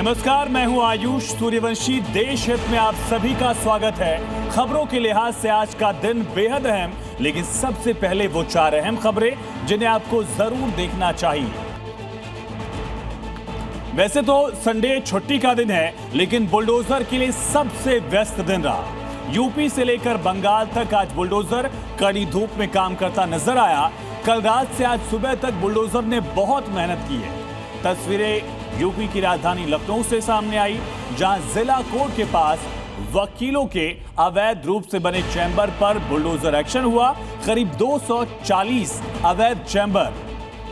नमस्कार, मैं हूं आयुष सूर्यवंशी। देश हित में आप सभी का स्वागत है। खबरों के लिहाज से आज का दिन बेहद अहम, लेकिन सबसे पहले वो 4 अहम खबरें जिन्हें आपको जरूर देखना चाहिए। वैसे तो संडे छुट्टी का दिन है, लेकिन बुलडोजर के लिए सबसे व्यस्त दिन रहा। यूपी से लेकर बंगाल तक आज बुलडोजर कड़ी धूप में काम करता नजर आया। कल रात से आज सुबह तक बुलडोजर ने बहुत मेहनत की है। तस्वीरें यूपी की राजधानी लखनऊ से सामने आई, जहां जिला कोर्ट के पास वकीलों के अवैध रूप से बने चैम्बर पर बुलडोजर एक्शन हुआ। करीब 240 अवैध चैम्बर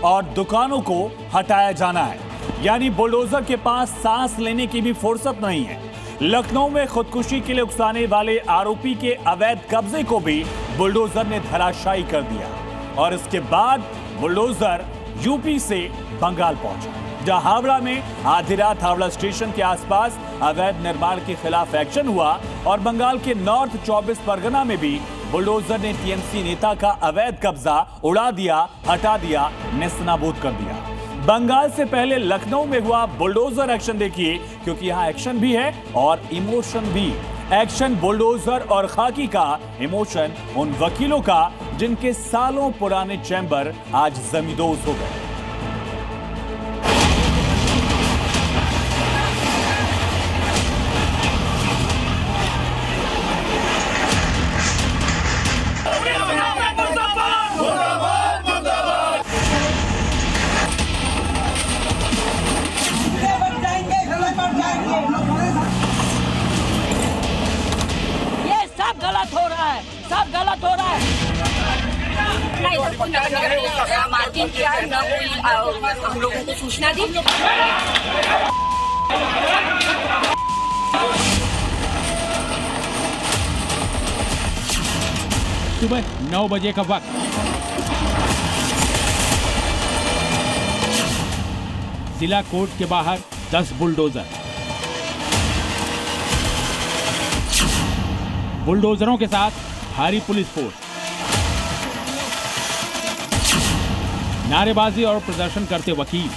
और दुकानों को हटाया जाना है, यानी बुलडोजर के पास सांस लेने की भी फुर्सत नहीं है। लखनऊ में खुदकुशी के लिए उकसाने वाले आरोपी के अवैध कब्जे को भी बुलडोजर ने धराशायी कर दिया और इसके बाद बुलडोजर यूपी से बंगाल पहुंचा, जहां हावड़ा में आधी रात हावड़ा स्टेशन के आसपास अवैध निर्माण के खिलाफ एक्शन हुआ और बंगाल के नॉर्थ 24 परगना में भी बुलडोजर ने टीएमसी नेता का अवैध कब्जा उड़ा दिया, हटा दिया, नेस्तनाबूद कर दिया। बंगाल से पहले लखनऊ में हुआ बुलडोजर एक्शन देखिए, क्योंकि यहाँ एक्शन भी है और इमोशन भी। एक्शन बुलडोजर और खाकी का, इमोशन उन वकीलों का जिनके सालों पुराने चैम्बर आज जमींदोज हो गए। गलत हो रहा है, सब गलत हो रहा है। ना इधर कोई मार्किंग किया है, ना कोई हम लोगों को सूचना दी। सुबह 9 बजे का वक्त, जिला कोर्ट के बाहर 10 बुलडोजर। बुलडोजरों के साथ भारी पुलिस फोर्स। नारेबाजी और प्रदर्शन करते वकील।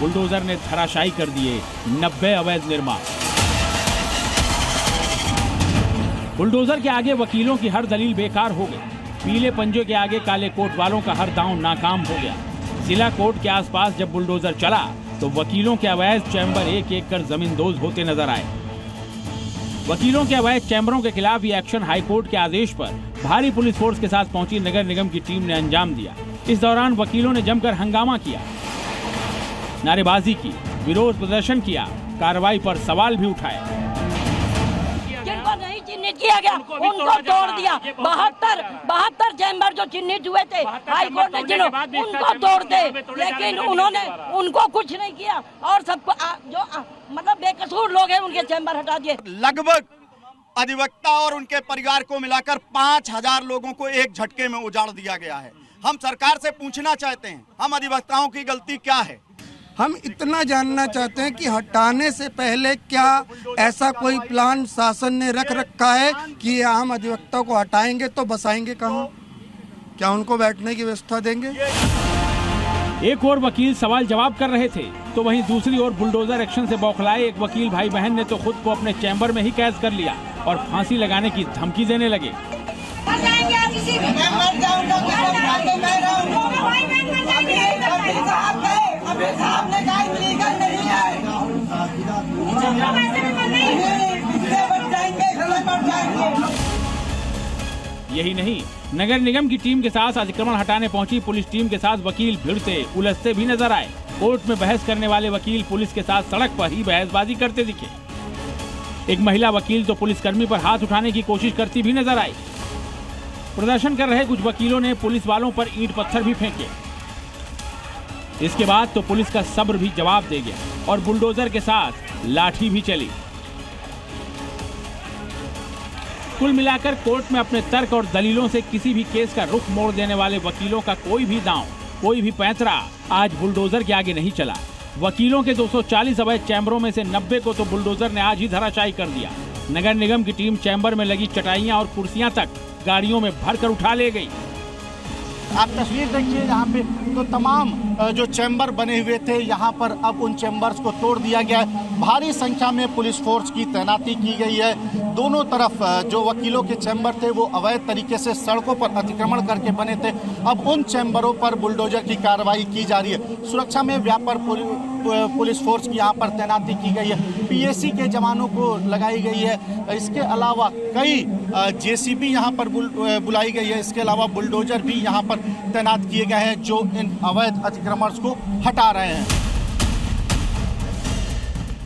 बुलडोजर ने धराशायी कर दिए 90 अवैध निर्माण। बुलडोजर के आगे वकीलों की हर दलील बेकार हो गई। पीले पंजे के आगे काले कोट वालों का हर दांव नाकाम हो गया। जिला कोर्ट के आसपास जब बुलडोजर चला तो वकीलों के अवैध चैम्बर एक एक कर जमींदोज होते नजर आए। वकीलों के अवैध चैम्बरों के खिलाफ ये एक्शन हाईकोर्ट के आदेश पर भारी पुलिस फोर्स के साथ पहुंची नगर निगम की टीम ने अंजाम दिया। इस दौरान वकीलों ने जमकर हंगामा किया, नारेबाजी की, विरोध प्रदर्शन किया, कार्रवाई पर सवाल भी उठाए। जिनको नहीं चिन्हित किया गया उनको तोड़ दिया। 72 चैम्बर जो चिन्हित हुए थे हाईकोर्ट ने उनको तोड़ दे, लेकिन उन्होंने उनको कुछ नहीं किया और सबको जो मतलब बेकसूर लोग हैं उनके चैम्बर हटा दिए। लगभग अधिवक्ता और उनके परिवार को मिलाकर 5000 लोगों को एक झटके में उजाड़ दिया गया है। हम सरकार से पूछना चाहते हैं, हम अधिवक्ताओं की गलती क्या है? हम इतना जानना चाहते हैं कि हटाने से पहले क्या ऐसा कोई प्लान शासन ने रख रखा है कि आम अधिवक्ता को हटाएंगे तो बसाएंगे कहाँ? क्या उनको बैठने की व्यवस्था देंगे? एक और वकील सवाल जवाब कर रहे थे, तो वहीं दूसरी ओर बुलडोजर एक्शन से बौखलाए एक वकील भाई बहन ने तो खुद को अपने चैम्बर में ही कैद कर लिया और फांसी लगाने की धमकी देने लगे। यही नहीं, नगर निगम की टीम के साथ अतिक्रमण हटाने पहुंची पुलिस टीम के साथ वकील भिड़ते उलझते भी नजर आए। कोर्ट में बहस करने वाले वकील पुलिस के साथ सड़क पर ही बहसबाजी करते दिखे। एक महिला वकील तो पुलिसकर्मी पर हाथ उठाने की कोशिश करती भी नजर आई। प्रदर्शन कर रहे कुछ वकीलों ने पुलिस वालों पर ईंट पत्थर भी फेंके। इसके बाद तो पुलिस का सब्र भी जवाब दे गया और बुलडोजर के साथ लाठी भी चली। कुल मिलाकर कोर्ट में अपने तर्क और दलीलों से किसी भी केस का रुख मोड़ देने वाले वकीलों का कोई भी दांव, कोई भी पैंतरा आज बुलडोजर के आगे नहीं चला। वकीलों के 240 अवैध चैम्बरों में से 90 को तो बुलडोजर ने आज ही धराशायी कर दिया। नगर निगम की टीम चैम्बर में लगी चटाइयां और कुर्सियां तक गाड़ियों में भरकर उठा ले गई। आप तस्वीर देखिए यहाँ पे, तो तमाम जो चैम्बर बने हुए थे यहाँ पर अब उन चैम्बर्स को तोड़ दिया गया है। भारी संख्या में पुलिस फोर्स की तैनाती की गई है। दोनों तरफ जो वकीलों के चैम्बर थे वो अवैध तरीके से सड़कों पर अतिक्रमण करके बने थे। अब उन चैम्बरों पर बुलडोजर की कार्रवाई की जा रही है। सुरक्षा में व्यापक पुलिस फोर्स की यहाँ पर तैनाती की गई है। पीएसी के जवानों को लगाई गई है। इसके अलावा कई जेसीबी यहाँ पर बुलाई गई है। इसके अलावा बुलडोजर भी यहाँ पर तैनात किए गए हैं जो इन अवैध अतिक्रमण को हटा रहे हैं।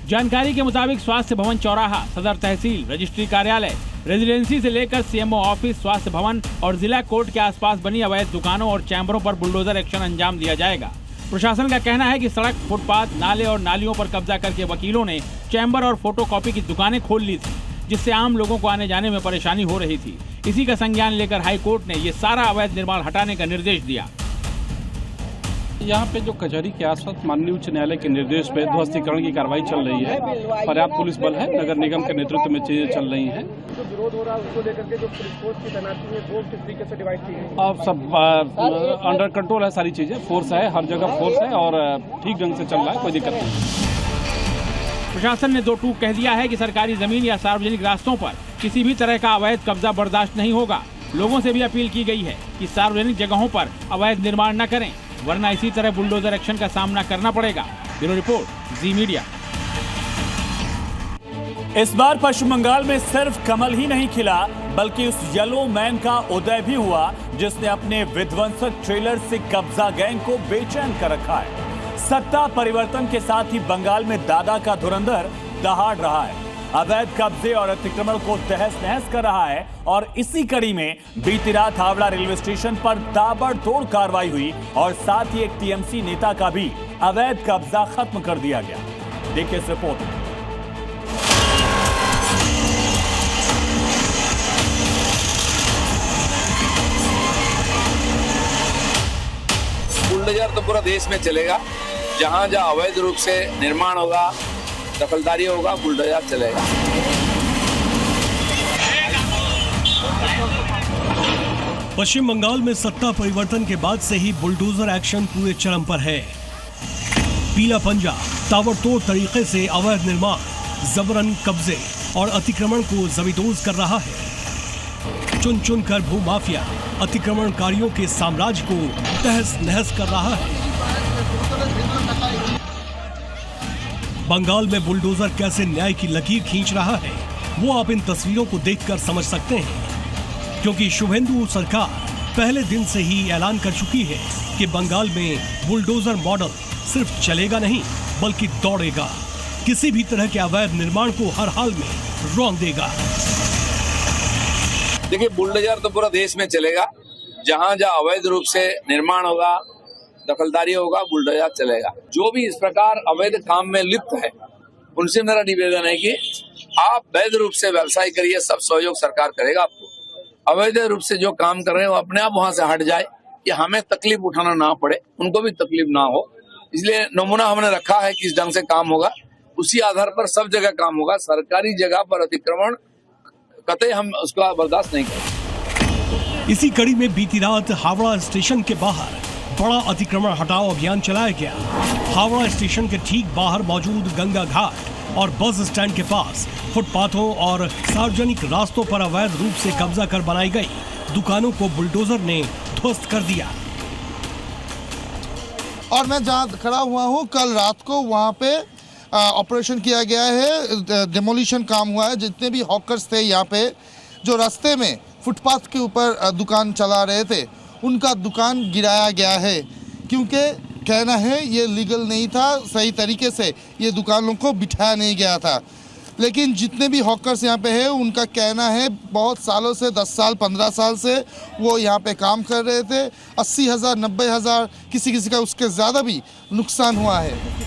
जानकारी के मुताबिक स्वास्थ्य भवन चौराहा, सदर तहसील, रजिस्ट्री कार्यालय, रेजिडेंसी से लेकर सीएमओ ऑफिस, स्वास्थ्य भवन और जिला कोर्ट के आसपास बनी अवैध दुकानों और चैम्बरों पर बुलडोजर एक्शन अंजाम दिया जाएगा। प्रशासन का कहना है कि सड़क, फुटपाथ, नाले और नालियों पर कब्जा करके वकीलों ने चैम्बर और फोटोकॉपी की दुकानें खोल ली थी, जिससे आम लोगों को आने जाने में परेशानी हो रही थी। इसी का संज्ञान लेकर हाई कोर्ट ने ये सारा अवैध निर्माण हटाने का निर्देश दिया। यहाँ पे जो कचहरी के आसपास माननीय उच्च न्यायालय के निर्देश पे ध्वस्तीकरण की कार्रवाई चल रही है। पर्याप्त पुलिस बल है, नगर निगम के नेतृत्व में चीजें चल रही हैं। जो विरोध हो रहा है उसको लेकर के जो पुलिस फोर्स की तैनाती है वो किस तरीके से डिवाइड की गई? अब सब अंडर कंट्रोल है, सारी चीजें, फोर्स है, हर जगह फोर्स है और ठीक ढंग से चल रहा है, कोई दिक्कत नहीं। प्रशासन ने दो टूक कह दिया है कि सरकारी जमीन या सार्वजनिक रास्तों पर किसी भी तरह का अवैध कब्जा बर्दाश्त नहीं होगा। लोगों से भी अपील की गई है कि सार्वजनिक जगहों पर अवैध निर्माण न करें, वरना इसी तरह बुलडोजर एक्शन का सामना करना पड़ेगा। ब्यूरो रिपोर्ट, जी मीडिया। इस बार पश्चिम बंगाल में सिर्फ कमल ही नहीं खिला, बल्कि उस येलो मैन का उदय भी हुआ जिसने अपने विध्वंसक ट्रेलर से कब्जा गैंग को बेचैन कर रखा है। सत्ता परिवर्तन के साथ ही बंगाल में दादा का धुरंधर दहाड़ रहा है, अवैध कब्जे और अतिक्रमण को तहस नहस कर रहा है। और इसी कड़ी में बीती रात हावड़ा रेलवे स्टेशन पर ताबड़तोड़ कार्रवाई हुई और साथ ही एक टीएमसी नेता का भी अवैध कब्जा खत्म कर दिया गया। देखिए इस रिपोर्ट में। बुलडोजर तो पूरा देश में चलेगा। जहां जहां अवैध रूप से निर्माण होगा, दखलदारी होगा, बुलडोजर चलेगा। पश्चिम बंगाल में सत्ता परिवर्तन के बाद से ही बुलडोजर एक्शन पूरे चरम पर है। पीला पंजा ताबड़तोड़ तरीके से अवैध निर्माण, जबरन कब्जे और अतिक्रमण को जमींदोज कर रहा है। चुन चुन कर भूमाफिया अतिक्रमणकारियों के साम्राज्य को तहस नहस कर रहा है। बंगाल में बुलडोजर कैसे न्याय की लकीर खींच रहा है वो आप इन तस्वीरों को देखकर समझ सकते हैं, क्योंकि शुभेंदु सरकार पहले दिन से ही ऐलान कर चुकी है कि बंगाल में बुलडोजर मॉडल सिर्फ चलेगा नहीं बल्कि दौड़ेगा, किसी भी तरह के अवैध निर्माण को हर हाल में रौंद देगा। देखिए, बुलडोजर तो पूरा देश में चलेगा। जहां जहां अवैध रूप से निर्माण होगा, दखलदारी होगा, बुलडोजर चलेगा। जो भी इस प्रकार अवैध काम में लिप्त है उनसे मेरा निवेदन है कि आप वैध रूप से व्यवसाय करिए, सब सहयोग सरकार करेगा आपको। अवैध रूप से जो काम कर रहे हैं वो अपने आप वहां से हट जाए, कि हमें तकलीफ उठाना ना पड़े, उनको भी तकलीफ ना हो। इसलिए नमूना हमने रखा है किस ढंग से काम होगा, उसी आधार पर सब जगह काम होगा। सरकारी जगह पर अतिक्रमण कतई हम उसका बर्दाश्त नहीं करेंगे। इसी कड़ी में बीती रात हावड़ा स्टेशन के बाहर बड़ा अतिक्रमण हटाओ अभियान चलाया गया। हावड़ा स्टेशन के ठीक बाहर मौजूद गंगा घाट और बस स्टैंड के पास फुटपाथों और सार्वजनिक रास्तों पर अवैध रूप से कब्जा कर बनाई गई दुकानों को बुलडोजर ने ध्वस्त कर दिया। और मैं जहाँ खड़ा हुआ हूँ, कल रात को वहाँ पे ऑपरेशन किया गया है, डेमोलिशन काम हुआ है। जितने भी हॉकर्स थे यहाँ पे जो रास्ते में फुटपाथ के ऊपर दुकान चला रहे थे, उनका दुकान गिराया गया है, क्योंकि कहना है ये लीगल नहीं था, सही तरीके से ये दुकानों को बिठाया नहीं गया था। लेकिन जितने भी हॉकर्स यहाँ पे हैं उनका कहना है बहुत सालों से, 10 साल 15 साल से वो यहाँ पे काम कर रहे थे। 80,000 90,000 किसी का उसके ज़्यादा भी नुकसान हुआ है।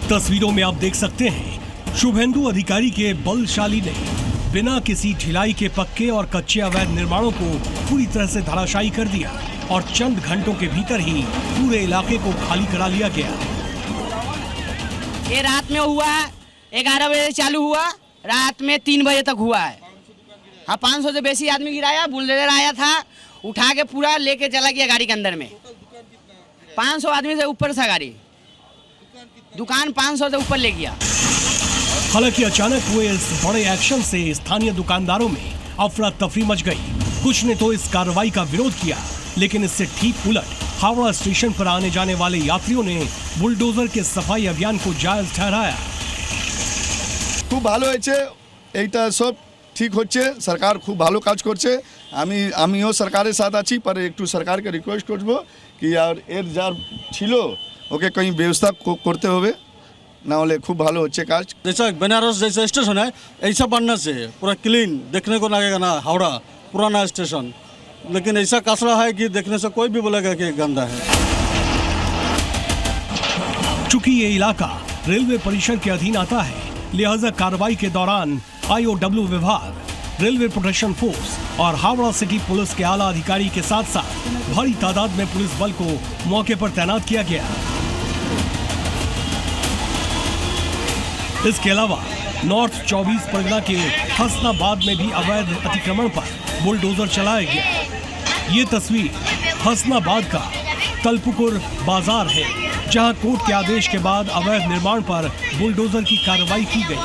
तस्वीरों में आप देख सकते हैं शुभेंदु अधिकारी के बलशाली ने बिना किसी ढिलाई के पक्के और कच्चे अवैध निर्माणों को पूरी तरह से धराशायी कर दिया और चंद घंटों के भीतर ही पूरे इलाके को खाली करा लिया गया। ये रात में हुआ, 11 बजे चालू हुआ, रात में 3 बजे तक हुआ है। हाँ, 500 से बेसी आदमी गिराया। बुलडोजर आया था, उठा के पूरा लेके चला गया गाड़ी के अंदर में। 500 आदमी से ऊपर था गाड़ी, दुकान 500 से ऊपर ले गया। हालांकि अचानक हुए इस बड़े एक्शन से स्थानीय दुकानदारों में अफरा तफरी मच गई। कुछ ने तो इस कार्रवाई का विरोध किया, लेकिन इससे ठीक उलट हावड़ा स्टेशन पर आने जाने वाले यात्रियों ने बुलडोजर के सफाई अभियान को जायज ठहराया। खूब ভালো হয়েছে, এইটা সব ঠিক হচ্ছে, সরকার খুব ভালো কাজ করছে। আমিও সরকারের সাথে আছি, पर একটু সরকারকে রিকোয়েস্ট করব कि আর এর যার ছিল ওকে कहीं व्यवस्था করতে হবে, ना होले खूब भालो होच्छे काज। जैसा बनारस जैसा स्टेशन है ऐसा बनना से पूरा क्लीन देखने को लगेगा ना, हावड़ा पुराना स्टेशन, लेकिन ऐसा कचरा है कि देखने से कोई भी बोलेगा कि गंदा है। चूंकि ये इलाका रेलवे परिषद के अधीन आता है, लिहाजा कार्रवाई के दौरान IOW विभाग, रेलवे प्रोटेक्शन फोर्स और हावड़ा सिटी पुलिस के आला अधिकारी के साथ साथ भारी तादाद में पुलिस बल को मौके पर तैनात किया गया। इसके अलावा नॉर्थ 24 परगना के हसनाबाद में भी अवैध अतिक्रमण पर बुलडोजर चलाया गया। ये तस्वीर हसनाबाद का तलपुकुर बाजार है, जहां कोर्ट के आदेश के बाद अवैध निर्माण पर बुलडोजर की कार्रवाई की गई।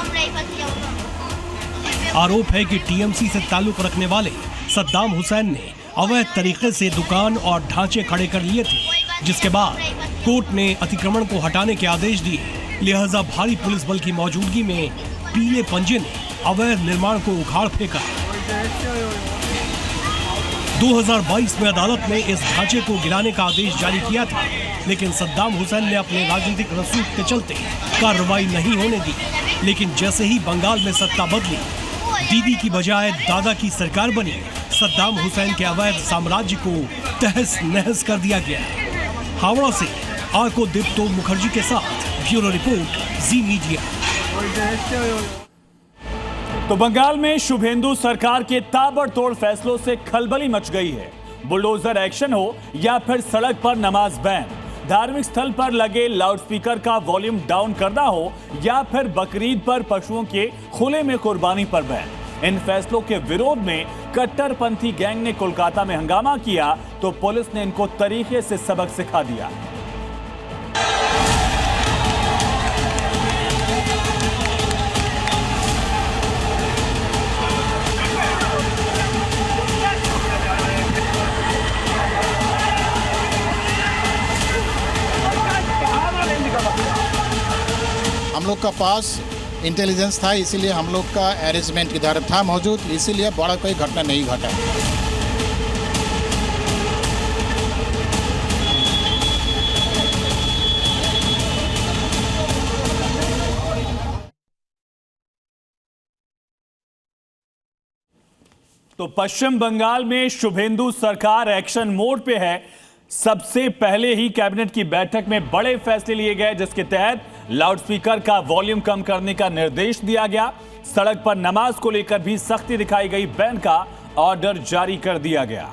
आरोप है कि TMC से ताल्लुक रखने वाले सद्दाम हुसैन ने अवैध तरीके से दुकान और ढांचे खड़े कर लिए थे, जिसके बाद कोर्ट ने अतिक्रमण को हटाने के आदेश दिए। लिहाजा भारी पुलिस बल की मौजूदगी में पीले पंजे ने अवैध निर्माण को उखाड़ फेंका। 2022 में अदालत ने इस ढांचे को गिराने का आदेश जारी किया था, लेकिन सद्दाम हुसैन ने अपने राजनीतिक रसूख के चलते कार्रवाई नहीं होने दी। लेकिन जैसे ही बंगाल में सत्ता बदली, दीदी की बजाय दादा की सरकार बनी, सद्दाम हुसैन के अवैध साम्राज्य को तहस नहस कर दिया गया। हावड़ा से आको दीप्तो मुखर्जी के साथ ब्यूरो रिपोर्ट, जी मीडिया। तो बंगाल में शुभेंदु सरकार के ताबड़तोड़ फैसलों से खलबली मच गई है। बुलडोजर एक्शन हो या फिर सड़क पर नमाज बैन, धार्मिक स्थल पर लगे लाउडस्पीकर का वॉल्यूम डाउन करना हो या फिर बकरीद पर पशुओं के खुले में कुर्बानी पर बैन, इन फैसलों के विरोध में कट्टरपंथी गैंग ने कोलकाता में हंगामा किया तो पुलिस ने इनको तरीके से सबक सिखा दिया। हम लोग का पास इंटेलिजेंस था, इसीलिए हम लोग का अरेंजमेंट इधर था मौजूद, इसीलिए बड़ा कोई घटना नहीं घटा। तो पश्चिम बंगाल में शुभेंदु सरकार एक्शन मोड पे है। सबसे पहले ही कैबिनेट की बैठक में बड़े फैसले लिए गए, जिसके तहत लाउडस्पीकर का वॉल्यूम कम करने का निर्देश दिया गया। सड़क पर नमाज को लेकर भी सख्ती दिखाई गई, बैन का ऑर्डर जारी कर दिया गया।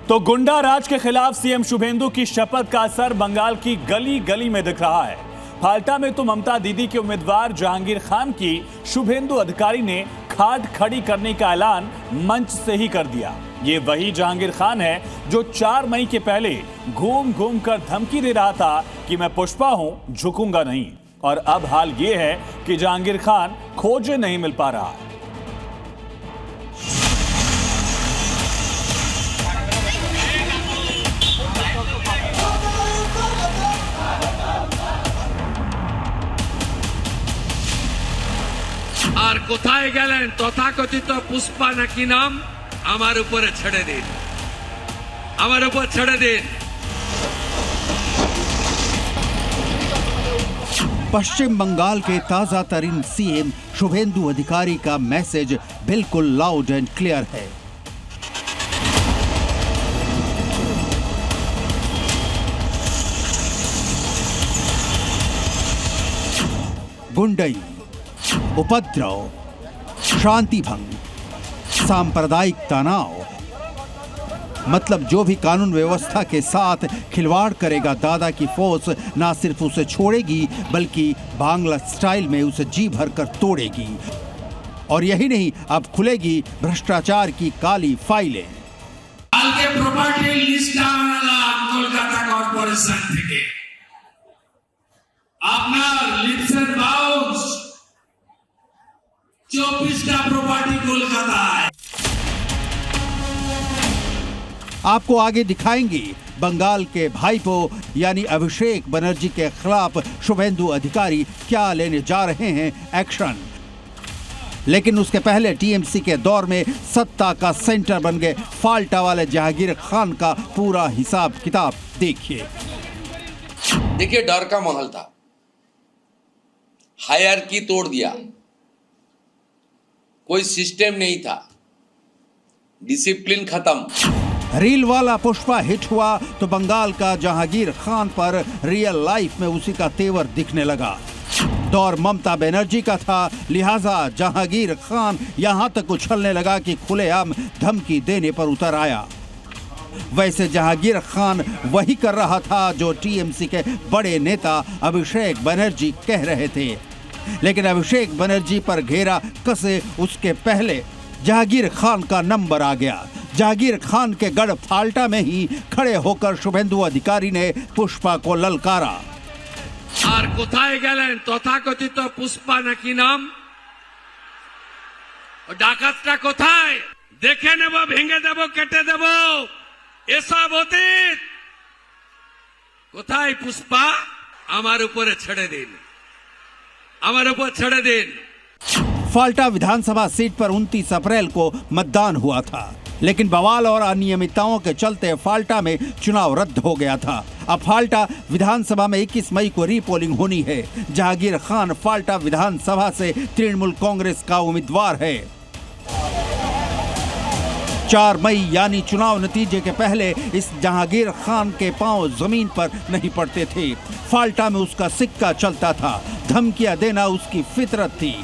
तो गुंडा राज के खिलाफ सीएम शुभेंदु की शपथ का असर बंगाल की गली गली में दिख रहा है। फाल्टा में तो ममता दीदी के उम्मीदवार जहांगीर खान की शुभेंदु अधिकारी ने खाट खड़ी करने का ऐलान मंच से ही कर दिया। ये वही जहांगीर खान है जो 4 मई के पहले घूम घूम कर धमकी दे रहा था कि मैं पुष्पा हूं, झुकूंगा नहीं। और अब हाल ये है कि जहांगीर खान खोजे नहीं मिल पा रहा। আর কোথায় গেলেন তথাকথিত পুষ্পা নাকি নাম, আমার উপরে ছেড়ে দিন, আমার উপর ছেড়ে দিন। पश्चिम बंगाल के ताजा तरीन सीएम शुभेंदु अधिकारी का मैसेज बिल्कुल लाउड एंड क्लियर है। गुंडई, उपद्रव, शांति भंग, सांप्रदायिक तनाव, मतलब जो भी कानून व्यवस्था के साथ खिलवाड़ करेगा, दादा की फोर्स ना सिर्फ उसे छोड़ेगी बल्कि बांग्ला स्टाइल में उसे जी भर कर तोड़ेगी। और यही नहीं, अब खुलेगी भ्रष्टाचार की काली फाइलें। কালকে প্রপার্টি লিস্ট আনালাম কলকাতা কর্পোরেশন থেকে। আপনার লিপস এন্ড বাউন্স 24টা প্রপার্টি কলকাতায়। आपको आगे दिखाएंगे बंगाल के भाईपो यानी अभिषेक बनर्जी के खिलाफ शुभेंदु अधिकारी क्या लेने जा रहे हैं एक्शन। लेकिन उसके पहले टीएमसी के दौर में सत्ता का सेंटर बन गए फाल्टा वाले जहांगीर खान का पूरा हिसाब किताब देखिए। देखिए, डर का माहौल था, हायरार्की तोड़ दिया, कोई सिस्टम नहीं था, डिसिप्लिन खत्म। रील वाला पुष्पा हिट हुआ तो बंगाल का जहांगीर खान पर रियल लाइफ में उसी का तेवर दिखने लगा। दौर ममता बनर्जी का था, लिहाजा जहांगीर खान यहां तक उछलने लगा कि खुलेआम धमकी देने पर उतर आया। वैसे जहांगीर खान वही कर रहा था जो टीएमसी के बड़े नेता अभिषेक बनर्जी कह रहे थे। लेकिन अभिषेक बनर्जी पर घेरा कसे उसके पहले जहांगीर खान का नंबर आ गया। जहांगीर खान के गढ़ फाल्टा में ही खड़े होकर शुभेंदु अधिकारी ने पुष्पा को ललकारा। আর কোথায় গেলেন তথাকথিত পুষ্পা নাকি নাম? ও ডাকাতটা কোথায়? দেখে নেব, ভেঙে দেব, কেটে দেব, এসব অতীত। কোথায় পুষ্পা? আমার উপরে ছেড়ে দিন, আমার উপর ছেড়ে দিন। फाल्टा विधानसभा सीट पर 29 अप्रैल को मतदान हुआ था, लेकिन बवाल और अनियमितताओं के चलते फाल्टा में चुनाव रद्द हो गया था। अब फाल्टा विधानसभा में 21 मई को रीपोलिंग होनी है। जहांगीर खान फाल्टा विधानसभा से तृणमूल कांग्रेस का उम्मीदवार है। 4 मई यानी चुनाव नतीजे के पहले इस जहांगीर खान के पांव जमीन पर नहीं पड़ते थे। फाल्टा में उसका सिक्का चलता था, धमकियां देना उसकी फितरत थी।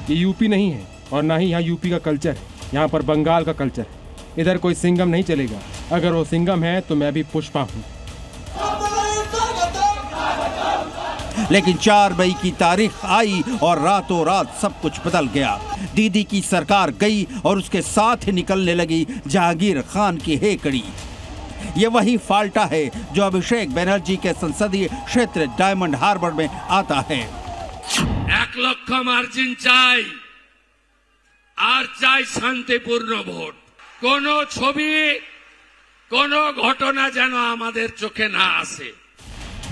ये यूपी नहीं है और ना ही यहाँ यूपी का कल्चर है, यहाँ पर बंगाल का कल्चर है। इधर कोई सिंघम नहीं चलेगा, अगर वो सिंघम है तो मैं भी पुष्पा हूँ। लेकिन 4 मई की तारीख आई और रातों रात सब कुछ बदल गया। दीदी की सरकार गई और उसके साथ ही निकलने लगी जहांगीर खान की हेकड़ी। ये वही फाल्टा है जो अभिषेक बनर्जी के संसदीय क्षेत्र डायमंड हार्बर में आता है। 1 লক্ষ মার্জিন চাই, আর চাই শান্তিপূর্ণ ভোট। কোনো ছবি, কোনো ঘটনা যেন আমাদের চোখে না আসে।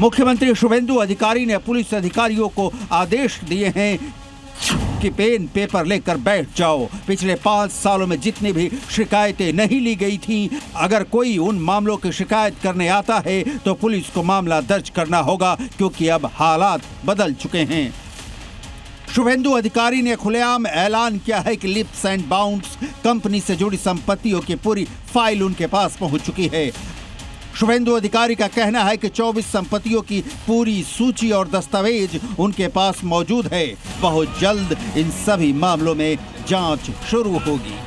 मुख्यमंत्री शुभेंदु अधिकारी ने पुलिस अधिकारियों को आदेश दिए हैं कि पेन पेपर लेकर बैठ जाओ। पिछले 5 सालों में जितनी भी शिकायतें नहीं ली गई थीं, अगर कोई उन मामलों की शिकायत करने आता है तो पुलिस को मामला दर्ज करना होगा, क्योंकि अब हालात बदल चुके हैं। शुभेंदु अधिकारी ने खुलेआम ऐलान किया है कि लिप्स एंड बाउंस कंपनी से जुड़ी संपत्तियों की पूरी फाइल उनके पास पहुंच चुकी है। शुभेंदु अधिकारी का कहना है कि 24 संपत्तियों की पूरी सूची और दस्तावेज उनके पास मौजूद है। बहुत जल्द इन सभी मामलों में जांच शुरू होगी।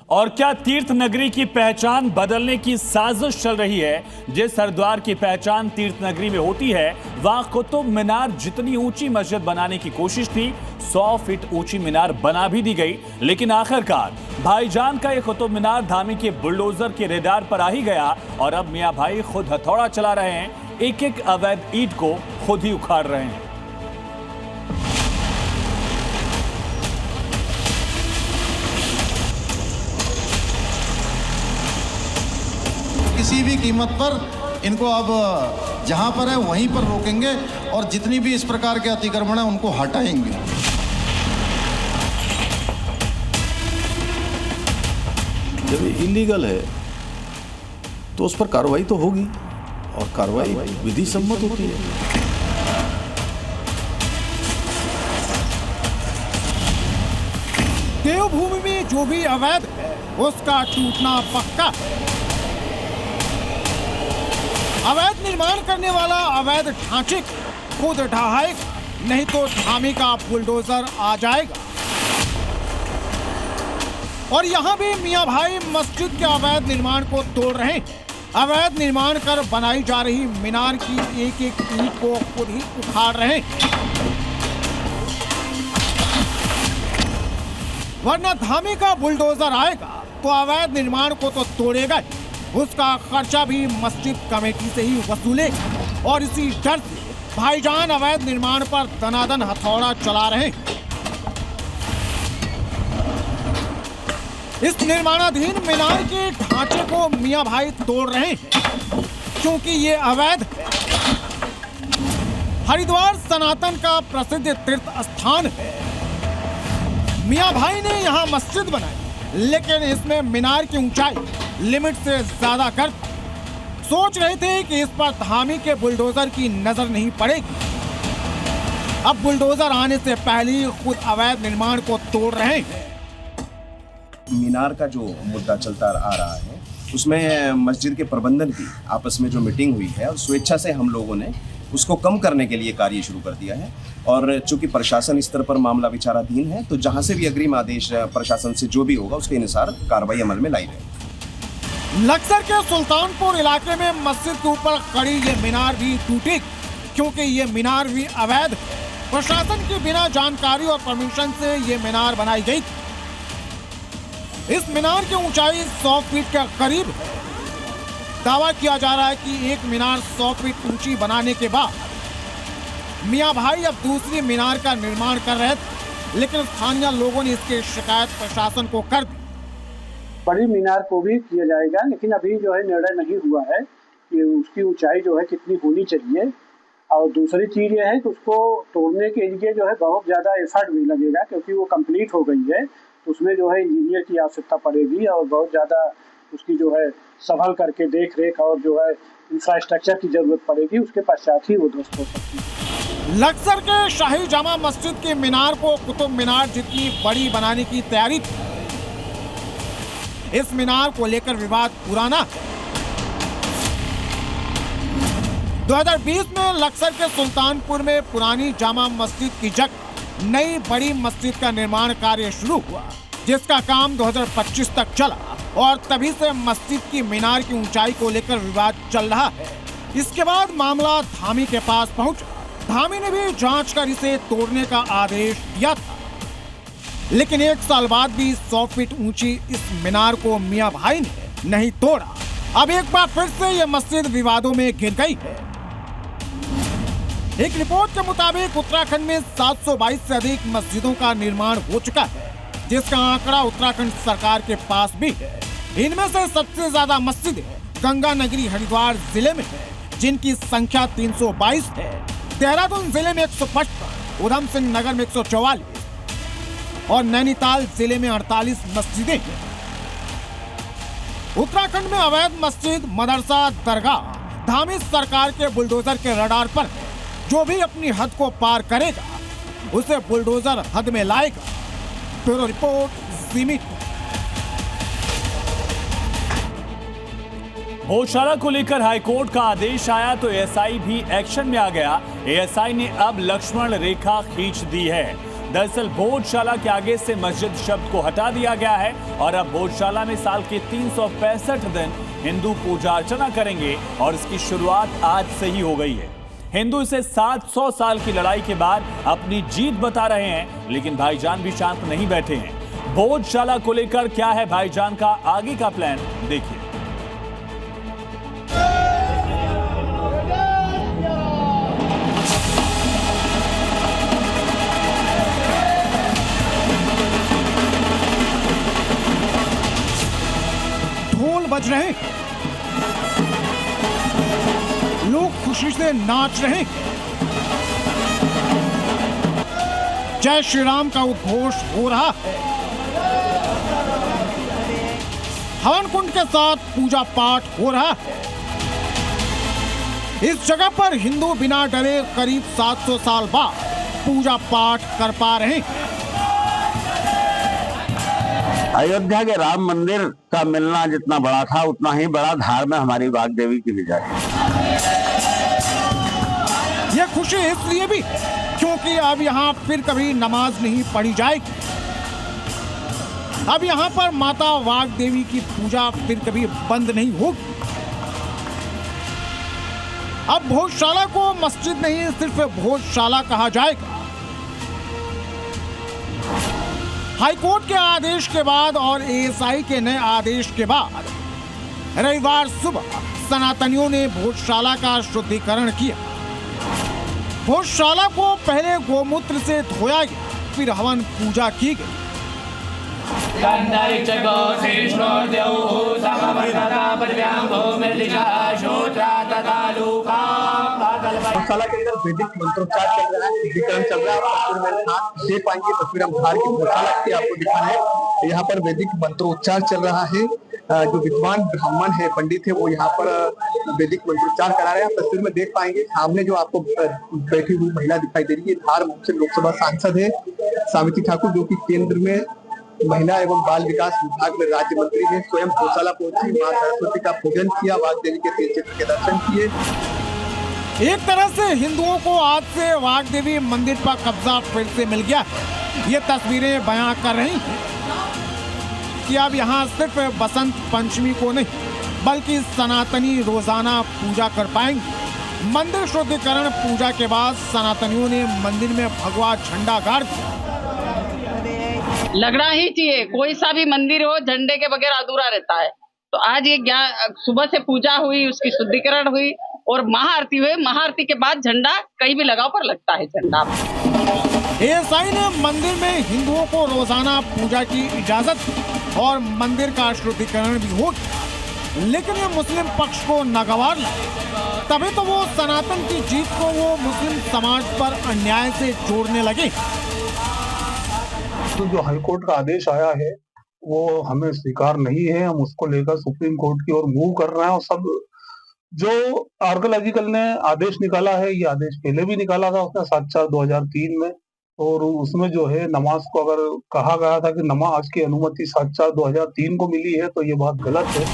और क्या तीर्थ नगरी की पहचान बदलने की साजिश चल रही है? जिस हरिद्वार की पहचान तीर्थ नगरी में होती है, वहां कुतुब मीनार जितनी ऊंची मस्जिद बनाने की कोशिश थी, 100 फीट ऊंची मीनार बना भी दी गई। लेकिन आखिरकार भाईजान का ये कुतुब मीनार धामी के बुलडोजर के रेडार पर आ ही गया और अब मियां भाई खुद हथौड़ा चला रहे हैं, एक एक अवैध ईंट को खुद ही उखाड़ रहे हैं। किसी भी कीमत पर इनको अब जहां पर है वहीं पर रोकेंगे और जितनी भी इस प्रकार के अतिक्रमण है उनको हटाएंगे। जब इलीगल है तो उस पर कार्रवाई तो होगी और कार्रवाई विधि सम्मत होती है। देवभूमि में जो भी अवैध है उसका टूटना पक्का है। अवैध निर्माण करने वाला अवैध ढांचे खुद ढहाएगा, नहीं तो धामी का बुलडोजर आ जाएगा। और यहाँ भी मियां भाई मस्जिद के अवैध निर्माण को तोड़ रहे हैं। अवैध निर्माण कर बनाई जा रही मीनार की एक एक ईंट को खुद ही उखाड़ रहे हैं, वरना धामी का बुलडोजर आएगा तो अवैध निर्माण को तो तोड़ेगा ही, उसका खर्चा भी मस्जिद कमेटी से ही वसूलेगा। और इसी डर से भाईजान अवैध निर्माण पर दनादन हथौड़ा चला रहे हैं। इस निर्माणाधीन मीनार के ढांचे को मियां भाई तोड़ रहे हैं क्योंकि ये अवैध है। हरिद्वार सनातन का प्रसिद्ध तीर्थ स्थान है। मियां भाई ने यहाँ मस्जिद बनाई, लेकिन इसमें मीनार की ऊंचाई लिमिट से ज्यादा कर सोच रहे थे कि इस पर धामी के बुलडोजर की नजर नहीं पड़ेगी। अब बुलडोजर आने से पहले ही खुद अवैध निर्माण को तोड़ रहे हैं। मीनार का जो मुद्दा चलता आ रहा है, उसमें मस्जिद के प्रबंधन की आपस में जो मीटिंग हुई है और स्वेच्छा से हम लोगों ने उसको कम करने के लिए कार्य शुरू कर दिया है। और चूंकि प्रशासन स्तर पर मामला विचाराधीन है, तो जहां से भी अग्रिम आदेश प्रशासन से जो भी होगा उसके अनुसार कार्रवाई अमल में लाई जाएगी। लक्सर के सुल्तानपुर इलाके में मस्जिद के ऊपर खड़ी ये मीनार भी टूटी क्योंकि ये मीनार भी अवैध है। प्रशासन की बिना जानकारी और परमिशन से ये मीनार बनाई गई थी। इस मीनार की ऊंचाई 100 फीट के करीब है। दावा किया जा रहा है कि एक मीनार 100 फीट ऊंची बनाने के बाद मियां भाई अब दूसरी मीनार का निर्माण कर रहे थे, लेकिन स्थानीय लोगों ने इसकी शिकायत प्रशासन को कर दी। बड़ी मीनार को भी किया जाएगा, लेकिन अभी जो है निर्णय नहीं हुआ है कि उसकी ऊंचाई जो है कितनी होनी चाहिए। और दूसरी चीज ये है कि उसको तोड़ने के लिए जो है बहुत ज़्यादा एफर्ट भी लगेगा, क्योंकि वो कंप्लीट हो गई है। तो उसमें जो है इंजीनियर की आवश्यकता पड़ेगी और बहुत ज़्यादा उसकी जो है संभल करके देख रेख और जो है इंफ्रास्ट्रक्चर की जरूरत पड़ेगी। उसके पश्चात ही वो ध्वस्त हो सकती है। लक्सर के शाही जामा मस्जिद के मीनार को कुतुब मीनार जितनी बड़ी बनाने की तैयारी थी। इस मीनार को लेकर विवाद पुराना है। 2020 में लक्सर के सुल्तानपुर में पुरानी जामा मस्जिद की जगह नई बड़ी मस्जिद का निर्माण कार्य शुरू हुआ, जिसका काम 2025 तक चला और तभी से मस्जिद की मीनार की ऊंचाई को लेकर विवाद चल रहा है। इसके बाद मामला धामी के पास पहुंचा। धामी ने भी जांच कर इसे तोड़ने का आदेश दिया था, लेकिन 1 साल बाद भी 100 फीट ऊंची इस मीनार को मियां भाई ने नहीं तोड़ा। अब एक बार फिर से ये मस्जिद विवादों में घिर गई है। एक रिपोर्ट के मुताबिक उत्तराखंड में 722 से अधिक मस्जिदों का निर्माण हो चुका है, जिसका आंकड़ा उत्तराखंड सरकार के पास भी है। इनमें से सबसे ज्यादा मस्जिदें गंगा नगरी हरिद्वार जिले में है, जिनकी संख्या 322 है। देहरादून जिले में 155, उधम सिंह नगर में 144 और नैनीताल जिले में 48 मस्जिदें हैं। उत्तराखंड में अवैध मस्जिद, मदरसा, दरगाह धामी सरकार के बुलडोजर के रडार पर है। जो भी अपनी हद को पार करेगा उसे बुलडोजर हद में लाएगा। ब्यूरो रिपोर्ट, जी मीडिया। भोजशाला को लेकर हाईकोर्ट का आदेश आया तो एएसआई भी एक्शन में आ गया। एएसआई ने अब लक्ष्मण रेखा खींच दी है। दरअसल भोजशाला के आगे से मस्जिद शब्द को हटा दिया गया है और अब भोजशाला में साल के 365 दिन हिंदू पूजा अर्चना करेंगे और इसकी शुरुआत आज से ही हो गई है। हिंदू इसे 700 साल की लड़ाई के बाद अपनी जीत बता रहे हैं, लेकिन भाईजान भी शांत नहीं बैठे हैं। भोजशाला को लेकर क्या है भाईजान का आगे का प्लान, देखिए। ढोल बज रहे हैं, लोग खुशी से नाच रहे हैं, जय श्री राम का उद्घोष हो रहा है। हवन कुंड के साथ पूजा पाठ हो रहा है। इस जगह पर हिंदू बिना डरे करीब 700 साल बाद पूजा पाठ कर पा रहे हैं। अयोध्या के राम मंदिर का मिलना जितना बड़ा था, उतना ही बड़ा धार में हमारी वाग्देवी की विजय है। यह खुशी इसलिए भी क्योंकि अब यहाँ फिर कभी नमाज नहीं पढ़ी जाएगी। अब यहाँ पर माता वाग्देवी की पूजा फिर कभी बंद नहीं होगी। अब भोजशाला को मस्जिद नहीं, सिर्फ भोजशाला कहा जाएगा। हाईकोर्ट के आदेश के बाद और एएसआई के नए आदेश के बाद रविवार सुबह सनातनियों ने भोजशाला का शुद्धिकरण किया। भोजशाला को पहले गोमूत्र से धोया गया, फिर हवन पूजा की गई। गौशाला के अंदर वैदिक मंत्रोच्चार चल रहा है, शुद्धिकरण चल रहा है। आप तस्वीर में देख पाएंगे, तस्वीर हम बाहर की गौशाला की आपको दिखा है। यहाँ पर वैदिक मंत्रोच्चार चल रहा है। जो विद्वान ब्राह्मण है, पंडित है, वो यहाँ पर वैदिक मंत्रोच्चार करा रहे हैं। आप तस्वीर में देख पाएंगे, सामने जो आपको बैठी हुई महिला दिखाई दे रही है, धार से लोकसभा सांसद है सावित्री ठाकुर, जो कि केंद्र में महिला एवं बाल विकास विभाग में राज्य मंत्री है। स्वयं गौशाला पहुंची, मां सरस्वती का पूजन किया, वाग्देवी के तेज चित्र के दर्शन किए। एक तरह से हिंदुओं को आज से वाग्देवी मंदिर पर कब्जा फिर से मिल गया। ये तस्वीरें बयां कर रही हैं कि अब यहाँ सिर्फ बसंत पंचमी को नहीं, बल्कि सनातनी रोजाना पूजा कर पाएंगे। मंदिर शुद्धिकरण पूजा के बाद सनातनियों ने मंदिर में भगवा झंडा गाड़ दिया। लगना ही चाहिए, कोई सा भी मंदिर हो झंडे के बगैर अधूरा रहता है। तो आज ये सुबह से पूजा हुई, उसकी शुद्धिकरण हुई और महाआरती हुई। महाआरती के बाद झंडा कहीं भी लगाओ पर लगता है झंडा। एएसआई ने मंदिर में हिंदुओं को रोजाना पूजा की इजाजत दी और मंदिर का शुद्धिकरण भी हो गया, लेकिन ये मुस्लिम पक्ष को नागवार लगा। तभी तो वो सनातन की जीत को वो मुस्लिम समाज पर अन्याय से जोड़ने लगे। तो जो हाईकोर्ट का आदेश आया है वो हमें स्वीकार नहीं है। हम उसको लेकर सुप्रीम कोर्ट की ओर मूव कर रहे हैं। और सब जो आर्कोलॉजिकल ने आदेश निकाला है, ये आदेश पहले भी निकाला था उसने 7/4/2003 में, और उसमें जो है नमाज को अगर कहा गया था कि नमाज की अनुमति 7/4/2003 को मिली है, तो ये बात गलत है।